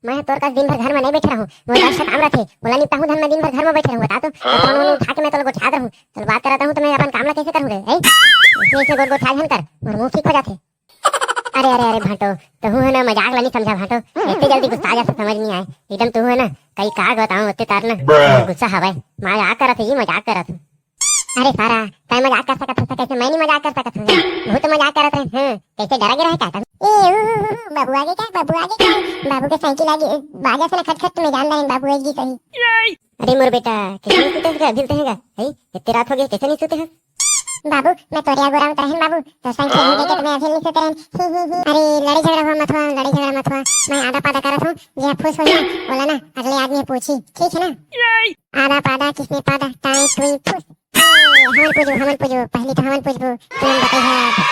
मैं तोर का दिन भर घर में नहीं बैठ रहा हूँ। वो 10 काम रखे बोला निपटा हूँ धन में दिन भर घर में बैठ रहा हूँ। बता तो फोन वोन उठा के मैं तो गोठा रहूँ चल बात कराता हूँ तो मैं अपन काम कैसे करूँगा इसमें से गोठा झन कर और मुंह ठीक हो जाते। अरे अरे अरे भाटो तो हूँ है ना मजाक नहीं समझा भाटो इतनी जल्दी गुस्सा जैसा समझ नहीं आए एकदम तू है ना कई का बताऊँ उतने तार ना गुस्सा हवाई मजाक करा थे ये मजाक करा था। अरे सारा तय मजाक कर सकत है कैसे मैं नहीं मजाक कर सकत हूँ बहुत मजाक करत रहे हैं कैसे डरा गिरा है क्या बाबू आगे क्या बाबू के साइकिल आगे बाजा से खटखट में जान रहे बाबू आएगी सही। अरे मोर बेटा कैसे नहीं सोते हैं अभी है इतनी रात हो गई कैसे नहीं सोते हैं बाबू मैं तोरिया गोरा में तरहन बाबू तो साइकिल लेके तो मैं अभी नहीं सोते रहन। अरे लड़ाई झगड़ा हुआ मत हुआ लड़ाई झगड़ा मत हुआ मैं आधा पादा करत हूँ ये फुस हो ना बोला ना अगले आदमी पूछी ठीक है ना आधा पादा किसने पादा टाई टुई फुस हमन पूजो पहले तो हमन पूजबो तुम बताई है।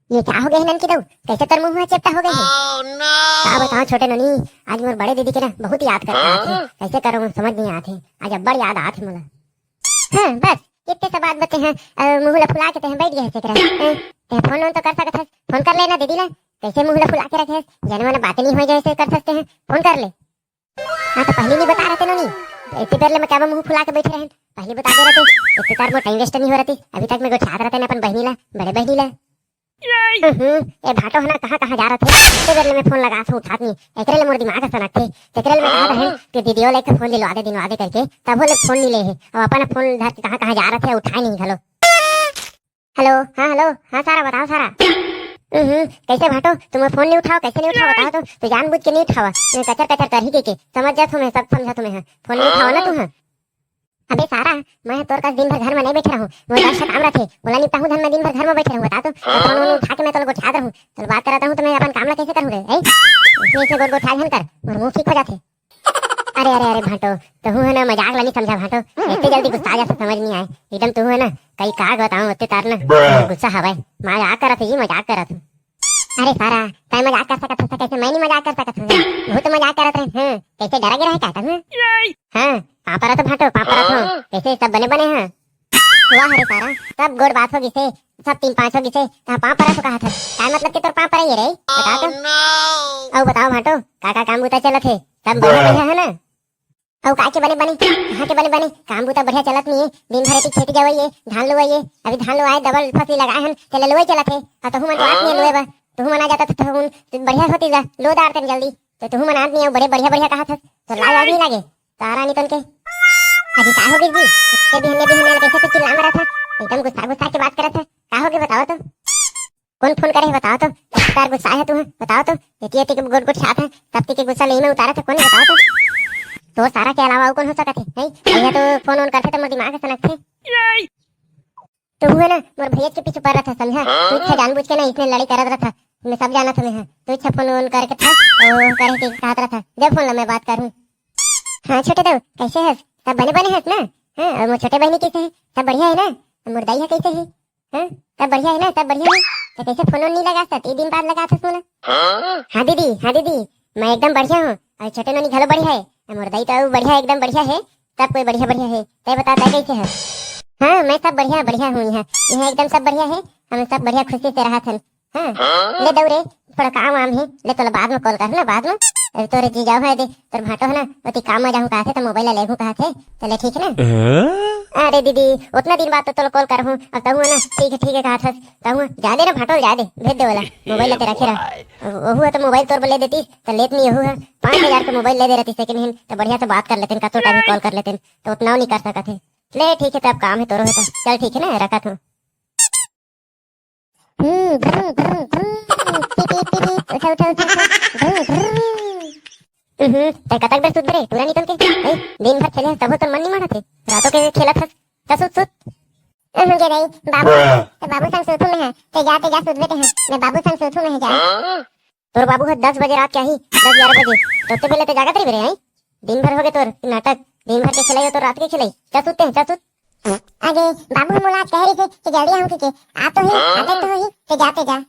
ये क्या हो गया नन की दऊ कैसे तर मुंह चेपटा हो गई है क्या बताओ छोटे ननी आज मोर बड़े दीदी के ना बहुत याद करता है कैसे करूँ समझ नहीं आती आज अब बड़ी याद आती मोला। हाँ बस इतने सब बात बते हैं मुंह फुला के बैठ गए से फोन तो कर सकते फोन कर लेना दीदी ना कैसे मुंह फुला के रखे जन मन बातें नहीं हो जैसे कर सकते हैं फोन कर ले। हाँ तो पहले नहीं बता रहे थे नोनी इतनी देर में क्या मुंह फुला के बैठे रहे पहले बता दे रहे थे इतनी तार में टाइम वेस्ट नहीं हो रही अभी तक मेरे को छात रहते अपन बहनी ला बड़े बहनी ला ये भाटो है ना कहाँ जा रहे थे इतने देर में फोन लगा था उठा नहीं एकरे मोर दिमाग से सनक थे एकरे में कहा रहे कि दीदियों लेके फोन दिलवा दे करके तब वो फोन नहीं ले है और अपन फोन धर के कहाँ जा रहे थे उठाए नहीं। हेलो हेलो हाँ सारा बताओ सारा कैसे भाटो तुम फोन नहीं उठाओ कैसे नहीं उठाओ बताओ तो जानबूझ के नहीं उठावा कचर कचर कर ही के समझ जा तुम्हें सब समझा तुम्हें फोन नहीं उठाओ ना तुम। अबे सारा मैं तोर का दिन भर घर में नहीं बैठ रहा हूँ वो 10 काम रखे बोला निपटा हूँ धन में दिन भर घर में बैठ रहा हूँ। बता तो फोन वोन उठा के मैं तो गोठा रहूँ चल बात कराता हूँ तो मैं अपन काम कैसे करूँगा इसमें से गोठा झन कर और मुंह ठीक हो जाते। अरे अरे अरे भाटो तो हूँ है ना मजाक नहीं समझा भाटो इतनी जल्दी गुस्सा जैसा समझ नहीं आए एकदम तू है ना कई का बताऊँ उतने तार ना गुस्सा हवाई मजाक करा थे ये मजाक करा था। अरे सारा तय मजाक कर सकत है कैसे मैं नहीं मजाक कर सकत हूँ बहुत मजाक करत रहे कैसे डरा गिरा है क्या हाँ पापा तो भाटो पापा हो कैसे सब बने बने हैं वाह अरे सारा सब गोड़ बात होगी से सब 3-5 होगी से पापा तो कहा था क्या मतलब कि तोर पापा ही रे बता तो बताओ भाटो काका काम बुता चलत है सब बढ़िया है ना औ का के बने कहाँ के बने काम बुता बढ़िया चलत नहीं है दिन भर की खेती जावई धान लुवाई अभी धान लुवाए डबल फसल लगाए हन चले लुवाई चलत है तो हुमन बात नहीं लुवाए तू मना जाता तो बढ़िया होती जा लो दार कर जल्दी तो तू मना नहीं बड़े बढ़िया कहा था तो लाज नहीं लगे तारा नहीं तन के अभी का हो गई जी इसके भी हमने कैसे तो चिल्ला रहा था एकदम गुस्सा के बात कर रहा था क्या हो गया बताओ तो कौन फोन करे बताओ तो तार गुस्सा है तुम्हें बताओ तो इतनी के गोट छात है तब के गुस्सा नहीं में उतारा था कौन बताओ तो सारा के अलावा कौन हो सकता है नहीं भैया तो फोन ऑन करते तो मेरे दिमाग से सनक थे तो हुए ना मोर भैया के पीछे पड़ रहा था समझा तू इच्छा जानबूझ के ना इसने लड़ाई कर रहा था मैं सब जाना था मैं तो इच्छा फोन ऑन करके था और करे के कहा रहा था जब फोन ला मैं बात करूं। हाँ छोटे तो कैसे है सब बने है ना हाँ और मोर छोटे बहनी कैसे है सब बढ़िया है ना मोर दाई है कैसे है हाँ सब बढ़िया है ना सब बढ़िया है तो कैसे फोन नहीं लगा सकते दिन बाद लगा था फोन। हाँ दीदी मैं एकदम बढ़िया हूँ और छोटे ननी घलो बढ़िया है मोर दाई तो बढ़िया एकदम बढ़िया है सब कोई बढ़िया है तय बता कैसे है। हाँ मैं सब बढ़िया हूँ यहाँ एकदम सब बढ़िया है हम सब बढ़िया खुशी से रहा था। हाँ ले दौरे थोड़ा काम वाम है ले तो बाद में कॉल कर ना बाद में तोरे जी जाओ है दे तोर भाटो है ना अति काम में जाऊँ कहा थे तो मोबाइल ले कहा थे चले ठीक है ना। अरे दीदी उतना दिन बाद तो कॉल कर हूँ अब तहु है ना ठीक है कहा था तहु जा दे ना भाटो जा दे भेज दे वाला मोबाइल लेते रखे रहा वो तो मोबाइल तोर ले देती तो लेत नहीं है 5,000 का मोबाइल ले दे रही सेकंड हैंड तो बढ़िया से बात कर लेते कतो टाइम कॉल कर लेते तो उतना नहीं कर सकते ले ठीक है तब काम है तोरो है चल ठीक है ना रखा था। कतक बेर सुत रे पूरा निकल के दिन भर खेले तब तो मन नहीं माना थे रातों के खेला था सुत मुझे नहीं बाबू संग सोचू में है ते जा सुत बेटे हैं मैं बाबू संग सोचू में है जा तोर बाबू है 10 बजे रात क्या ही 10-11 बजे तो पहले तो जागत रही आई दिन भर हो गए तोर नाटक दिन भर के खिलाई तो रात के खिलाई क्या सुत अरे बाबू मोला कह रही थी कि जल्दी आऊं कि आ तो ही आते तो ही ते जाते जा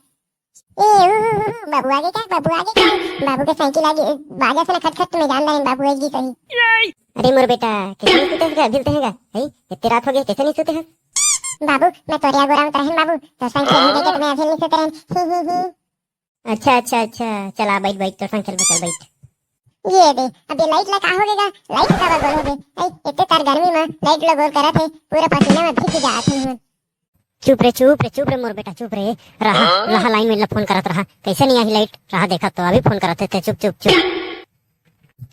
बाबू आगे क्या बाबू के साइकिल आगे बाजा से खटखट में जान रहे बाबू आएगी सही। अरे मोर बेटा कैसे नहीं सोते हैं अभी है इतनी रात हो गई कैसे नहीं सोते हैं बाबू मैं तोरिया गोरा उतरहन बाबू तो संग खेलने देके तुम्हें अभी नहीं सुतरहन ही अच्छा अच्छा अच्छा चल आ बैठ बैठ तो संग खेल चल बैठ ये दे अबे लाइट ला का हो गएगा लाइट का गोल हो गए ए इतने तार गर्मी में लाइट ला गोल करत है पूरा पसीना में भीग जात है चुप रे मोर बेटा चुप रे रहा रहा लाइन में फोन करत रहा कैसे नहीं आई लाइट रहा देखा तो अभी फोन करते थे चुप चुप चुप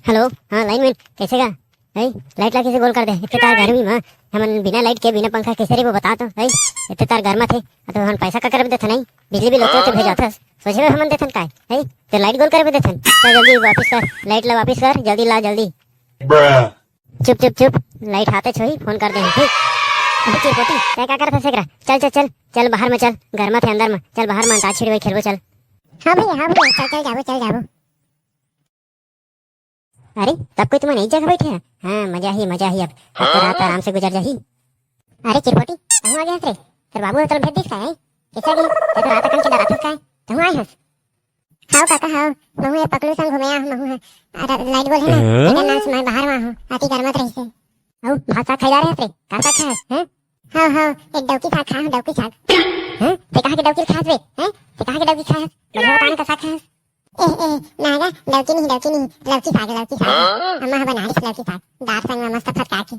हेलो हाँ लाइन में कैसे का है लाइट ला कैसे गोल कर दे इतने तार गर्मी में हमन बिना लाइट के बिना पंखा कैसे रे वो बता तो है इतने तार गर्मा थे तो हम पैसा का कर देथे नहीं बिजली बिल होते तो भेजा था सोचे हमन देथन काय है तो लाइट गोल कर देथन तो जल्दी वापस कर लाइट ला वापस कर जल्दी ला जल्दी चुप चुप चुप लाइट हाथे छोई फोन कर दे ठीक अभी पोती क्या करता सेकरा चल चल चल चल बाहर में चल घर में थे अंदर में चल बाहर में अंताक्षरी भाई खेलबो चल हां भाई चल जाबो अरे तब कोई तुम्हें नई जगह बैठे हैं हाँ मजा ही अब तो रात आराम से गुजर जाही अरे चिरपोटी तुम आ गया रे तेरे बाबू ने तो भेज दिस का है कैसा भी तो रात कन के डरा था काय तुम आए हस हां काका हां महू ये पकड़ू संग घुमया महू है लाइट बोल है ना तेरा नाम मैं बाहर में हूं आती घर मत रही से औ भाषा खाई जा रहे रे काका खा हैं हां एक डौकी खा डौकी खा हैं ते कहां के डौकी खास रे हैं ते कहां के डौकी खास मुझे बताने का साथ है ए नागा लौकी नहीं लौकी साग अम्मा बना रही लौकी साग दाल संग में मस्त फटका के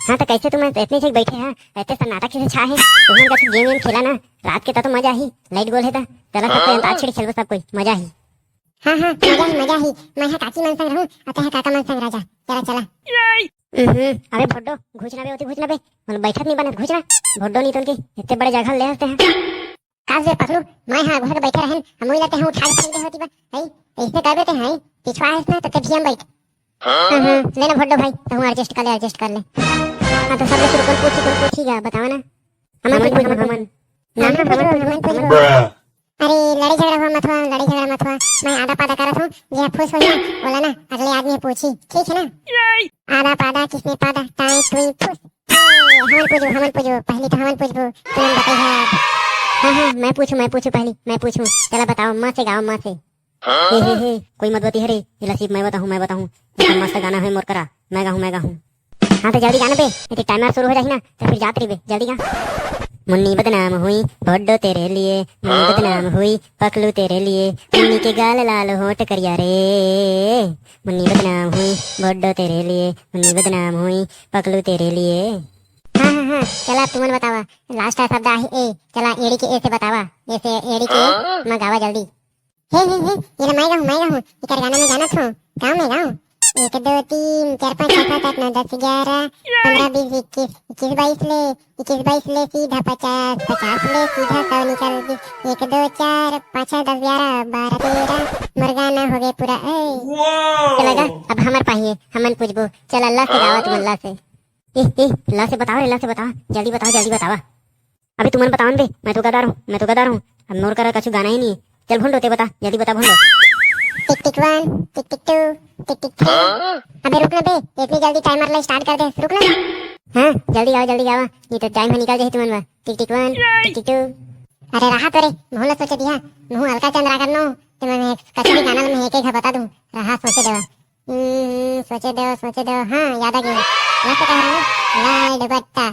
हाँ तो कैसे तुम इतने से बैठे हैं इतने सन्नाटा कैसे छा है तुमने कैसे गेम खेला ना रात के तो मजा ही लाइट गोल है था चला सब कोई अंताक्षरी खेलो सब कोई मजा ही हाँ मजा ही मैं है काकी मन संग रहूं अतः है काका मन संग राजा चला अबे भोड्डो घुसना बे होती घुसना बे मतलब बैठक नहीं बनत घुसना भोड्डो नहीं तो उनके इतने बड़े जगह ले आते हैं काज पकड़ू मैं हां घर बैठे रहन हम ही लेते हैं उठा के फेंक दे होती बा है ऐसे कर देते हैं पिछवा है ना तो कभी हम बैठ लेना भड्डो भाई तो हम एडजस्ट कर ले हां तो सब लोग को पूछीगा बताओ ना हमन अरे लड़ाई झगड़ा मत हुआ मैं आधा पादा करत हूं जे फुस हो ना बोला ना अगले आदमी पूछी ठीक है ना आधा पादा किसने पादा टाई टुई फुस हमन पूछो पहले तो हमन पूछबो तुम बताइए हाँ मैं पूछूं पहले मैं पूछूं चला बताओ माँ से गाओ माँ से हे कोई मत बती हरे ये लसीब मैं बताऊं ये मस्त गाना है मोर करा मैं गाऊं हाँ तो जल्दी गाना बे ये टाइमर शुरू हो जाही ना तो फिर जात रही बे जल्दी गा मुन्नी बदनाम हुई भोड्डो तेरे लिए मुन्नी बदनाम हुई पकलू तेरे लिए मुन्नी के गाल लाल होठ करिया रे मुन्नी बदनाम हुई भोड्डो तेरे लिए मुन्नी बदनाम हुई पकलू तेरे लिए हाँ चला तुमन बतावा लास्ट शब्द आहे ए चला एड़ी के ए से बतावा ऐसे एड़ी के मैं गावा जल्दी हे ये मैं गाऊं इकर गाना में गाना थो गाँव में गाऊं 1 2 3 4 5 6 7 8 9 10 11 15 20 21 ले सीधा 50 50 ले सीधा 100 निकल 1 2 4 5 6 10 11 12 13 मरगाना हो गए पूरा चलेगा अब हमार पाहिए हमन पूछबो चल अल्लाह से गावा तुम अल्लाह से ला से बताओ जल्दी बतावा अभी तुमन बतावन बे मैं तो गदार हूं अब नोर करा कछु गाना ही नहीं चल भूंडो ते बता जल्दी बता भूंडो टिक टिक 1 टिक टिक 2 टिक टिक 3 अबे रुकना बे इतनी जल्दी टाइमर ला स्टार्ट कर दे रुकना हां जल्दी आओ ये तो टाइम निकल जाए तुमन टिक टिक 1 टिक टिक 2 अरे रहा तो रे मोहला सोचे दिया मुंह हल्का चंद्रा करनो तो मैं कछु भी गाना में एक बता दूं रहा सोचे दो हां याद आ गया मैं तो कह रहा हूँ लाल दुपट्टा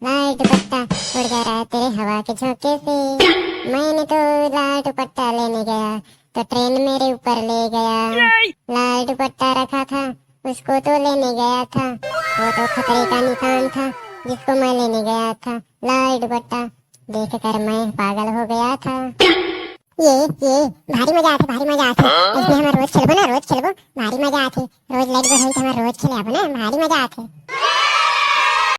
लाल दुपट्टा उड़ गया तेरे हवा के झोंके से मैंने तो लाल दुपट्टा लेने गया तो ट्रेन मेरे ऊपर ले गया लाल दुपट्टा रखा था उसको तो लेने गया था वो तो खतरे का निशान था जिसको मैं लेने गया था लाल दुपट्टा देख कर मैं पागल हो गया था ये भारी मजा आते इसमें हम रोज खेलबो भारी मजा आते रोज लाइट बंद होई त हम रोज खेले भारी मजा आते